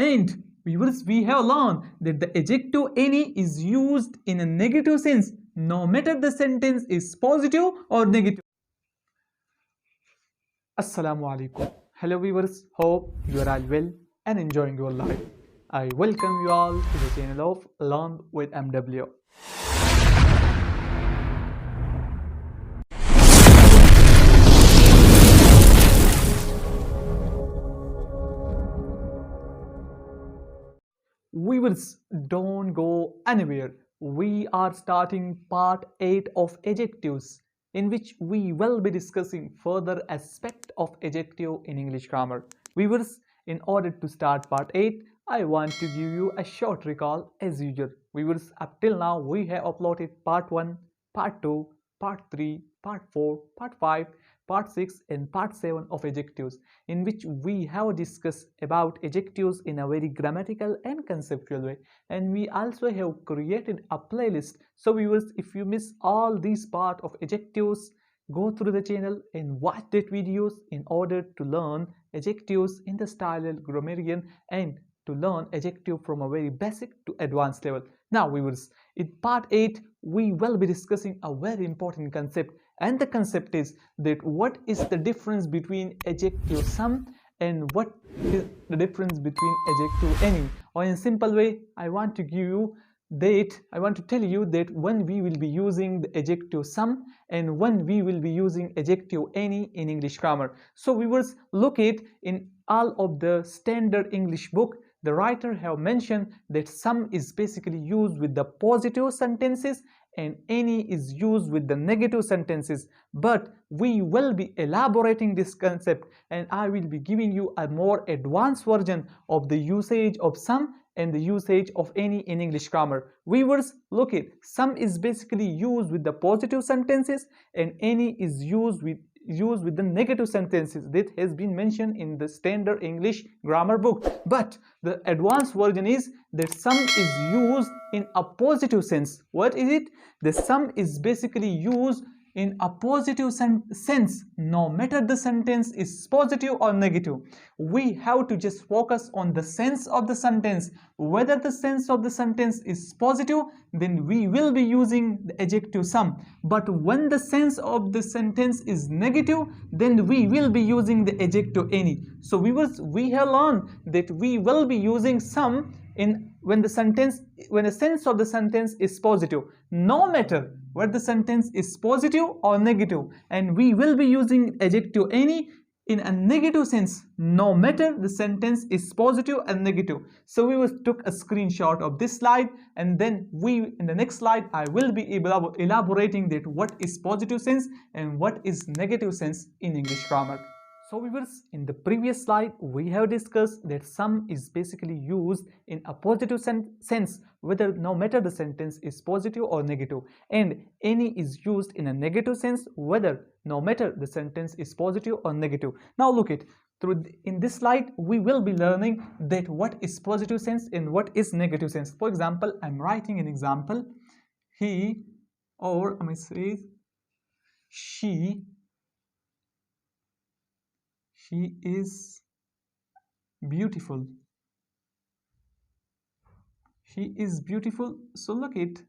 And we have learned that the adjective any is used in a negative sense, no matter the sentence is positive or negative. Assalamu alaikum. Hello viewers, hope you are all well and enjoying your life. I welcome you all to the channel of Learn with MW. Viewers, don't go anywhere. We are starting part 8 of adjectives, in which we will be discussing further aspect of adjective in English grammar. Viewers, in order to start part 8, I want to give you a short recall as usual. Viewers, up till now we have uploaded part 1, part 2, part 3, part 4, part 5, part 6 and part 7 of adjectives, in which we have discussed about adjectives in a very grammatical and conceptual way, and we also have created a playlist. So viewers, if you miss all these part of adjectives, go through the channel and watch that videos in order to learn adjectives in the style grammarian and to learn adjective from a very basic to advanced level. Now viewers, in part 8 we will be discussing a very important concept, and the concept is that what is the difference between adjective some and what is the difference between adjective any. Or in simple way, I want to tell you that when we will be using the adjective some and when we will be using adjective any in English grammar. So viewers, look at in all of the standard English book, the writer have mentioned that some is basically used with the positive sentences and any is used with the negative sentences. But we will be elaborating this concept and I will be giving you a more advanced version of the usage of some and the usage of any in English grammar. Viewers, look it, some is basically used with the positive sentences and any is used with the negative sentences that has been mentioned in the standard English grammar book. But the advanced version is that some is used in a positive sense. What is it? The some is basically used in a positive sense, no matter the sentence is positive or negative. We have to just focus on the sense of the sentence. Whether the sense of the sentence is positive, then we will be using the adjective some. But when the sense of the sentence is negative, then we will be using the adjective any. So we have learned that we will be using some when the sense of the sentence is positive, no matter whether the sentence is positive or negative, and we will be using adjective any in a negative sense, no matter the sentence is positive and negative. So we took a screenshot of this slide, and then in the next slide I will be elaborating that what is positive sense and what is negative sense in English grammar. So viewers, in the previous slide we have discussed that some is basically used in a positive sense, whether no matter the sentence is positive or negative, and any is used in a negative sense, whether no matter the sentence is positive or negative. Now look at in this slide we will be learning that what is positive sense and what is negative sense. For example, I'm writing an example. He, or I may say she is beautiful. She is beautiful. So look it,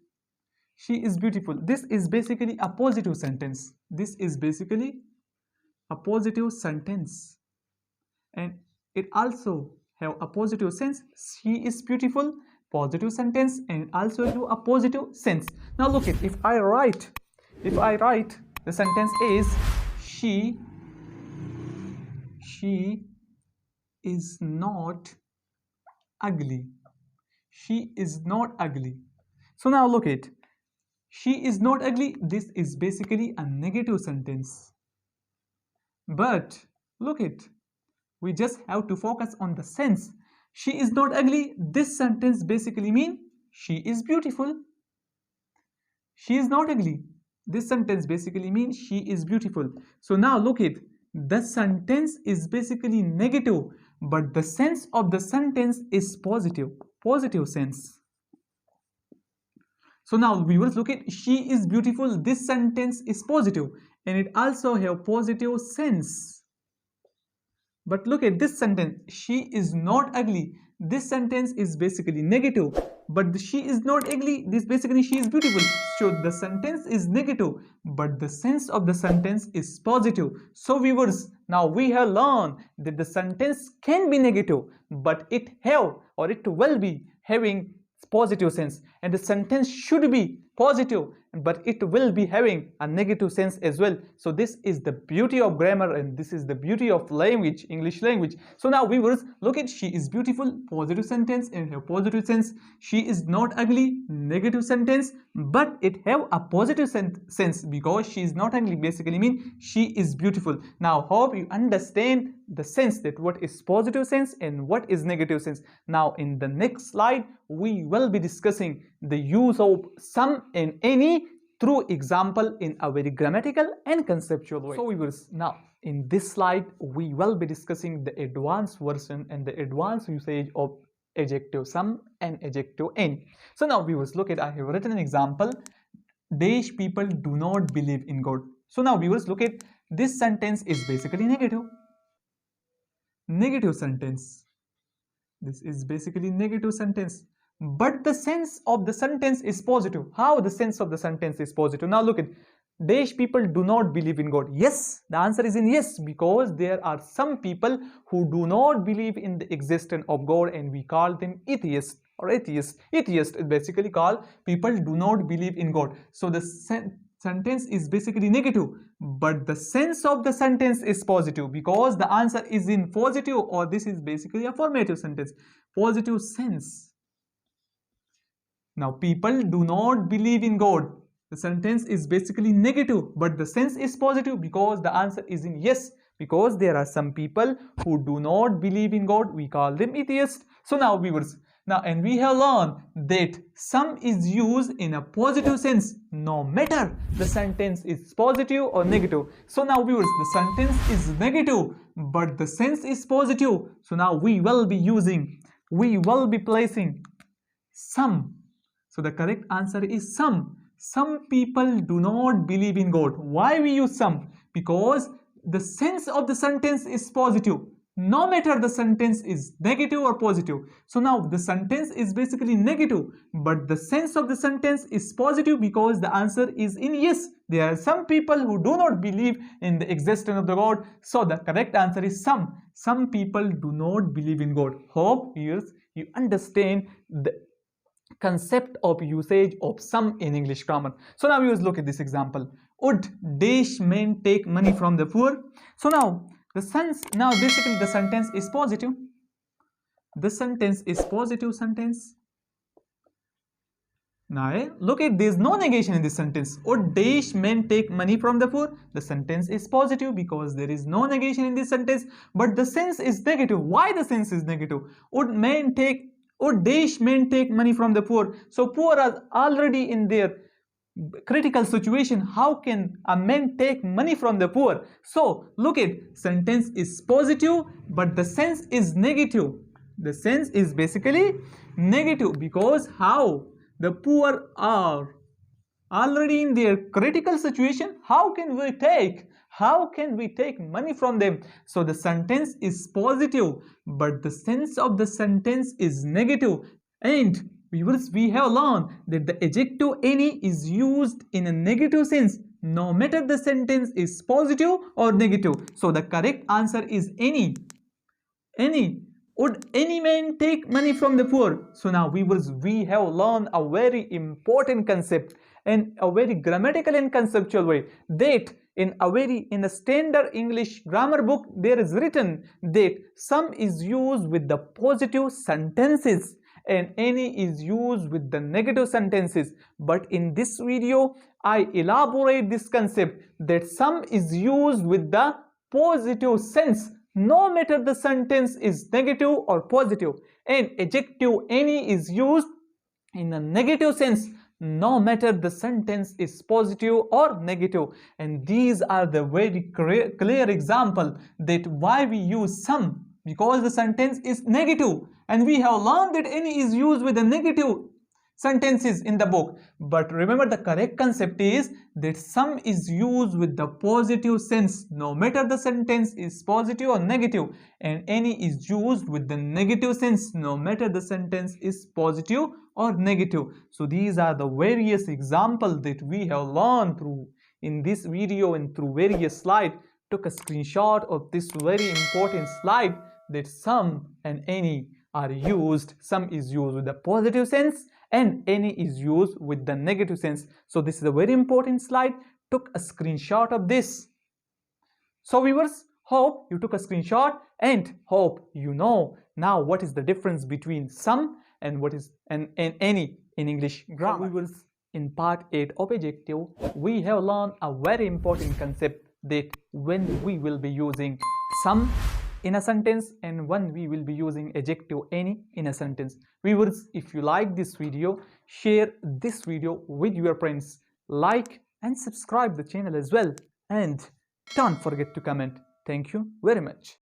she is beautiful. This is basically a positive sentence. This is basically a positive sentence, and it also have a positive sense. She is beautiful, positive sentence, and also have a positive sense. Now look at, if I write the sentence is she is not ugly. She is not ugly. So now look at, she is not ugly. This is basically a negative sentence. But look at, we just have to focus on the sense. She is not ugly. This sentence basically means she is beautiful. She is not ugly. This sentence basically means she is beautiful. So now look at, the sentence is basically negative, but the sense of the sentence is positive sense. So now viewers, look at, she is beautiful. This sentence is positive and it also have positive sense. But look at this sentence. She is not ugly. This sentence is basically negative. But she is not ugly. This basically she is beautiful. So the sentence is negative. But the sense of the sentence is positive. So viewers, now we have learned that the sentence can be negative, but it have or it will be having positive sense, and the sentence should be positive, but it will be having a negative sense as well. So this is the beauty of grammar, and this is the beauty of language, English language. So now viewers, look at she is beautiful, positive sentence and have positive sense. She is not ugly, negative sentence, but it have a positive sense because she is not ugly basically mean she is beautiful. Now hope you understand the sense that what is positive sense and what is negative sense. Now in the next slide we will be discussing the use of some and any through example in a very grammatical and conceptual way. So viewers, now in this slide we will be discussing the advanced version and the advanced usage of adjective some and adjective any. So now viewers, look at, I have written an example. Dash people do not believe in God. So now viewers, look at this sentence is basically negative sentence. This is basically negative sentence, but the sense of the sentence is positive. How the sense of the sentence is positive? Now look at, Dash people do not believe in God. Yes, the answer is in yes, because there are some people who do not believe in the existence of God, and we call them atheists or atheist. Atheist is basically called people do not believe in God. So the sentence is basically negative, but the sense of the sentence is positive because the answer is in positive, or this is basically a formative sentence. Positive sense. Now people do not believe in God. The sentence is basically negative, but the sense is positive because the answer is in yes, because there are some people who do not believe in God. We call them atheists. So now viewers, now and we have learned that some is used in a positive sense no matter the sentence is positive or negative. So now viewers, the sentence is negative but the sense is positive. So now we will be placing some. So the correct answer is some. Some people do not believe in God. Why we use some? Because the sense of the sentence is positive, no matter the sentence is negative or positive. So now the sentence is basically negative, but the sense of the sentence is positive because the answer is in yes. There are some people who do not believe in the existence of the God. So the correct answer is some. Some people do not believe in God. Hope you understand the concept of usage of some in English grammar. So now you look at this example. Would Dash men take money from the poor? So now the sense, now basically the sentence is positive. The sentence is positive sentence. Now look at, there is no negation in this sentence. Would Dash men take money from the poor? The sentence is positive because there is no negation in this sentence, but the sense is negative. Why the sense is negative? Would Dash men take money from the poor? So poor are already in their critical situation. How can a man take money from the poor? So look at, sentence is positive but the sense is negative. The sense is basically negative because how? The poor are already in their critical situation. How can we take money from them? So the sentence is positive but the sense of the sentence is negative. And viewers, we have learned that the adjective any is used in a negative sense no matter the sentence is positive or negative. So the correct answer is any. Would any man take money from the poor? So now viewers, we have learned a very important concept and a very grammatical and conceptual way, that in a standard English grammar book there is written that some is used with the positive sentences and any is used with the negative sentences. But in this video I elaborate this concept that some is used with the positive sense no matter the sentence is negative or positive, and adjective any is used in a negative sense no matter the sentence is positive or negative. And these are the very clear example that why we use some, because the sentence is negative, and we have learned that any is used with a negative sentences in the book. But remember, the correct concept is that some is used with the positive sense, no matter the sentence is positive or negative, and any is used with the negative sense, no matter the sentence is positive or negative. So these are the various examples that we have learned through in this video and through various slides. Took a screenshot of this very important slide that some and any are used. Some is used with the positive sense and any is used with the negative sense. So this is a very important slide. Took a screenshot of this. So viewers, hope you took a screenshot and hope you know now what is the difference between some and what is and any in English grammar. So viewers, in part 8 of adjective, we have learned a very important concept that when we will be using some in a sentence and when we will be using adjective any in a sentence. Viewers, if you like this video, share this video with your friends, like and subscribe the channel as well, and don't forget to comment. Thank you very much.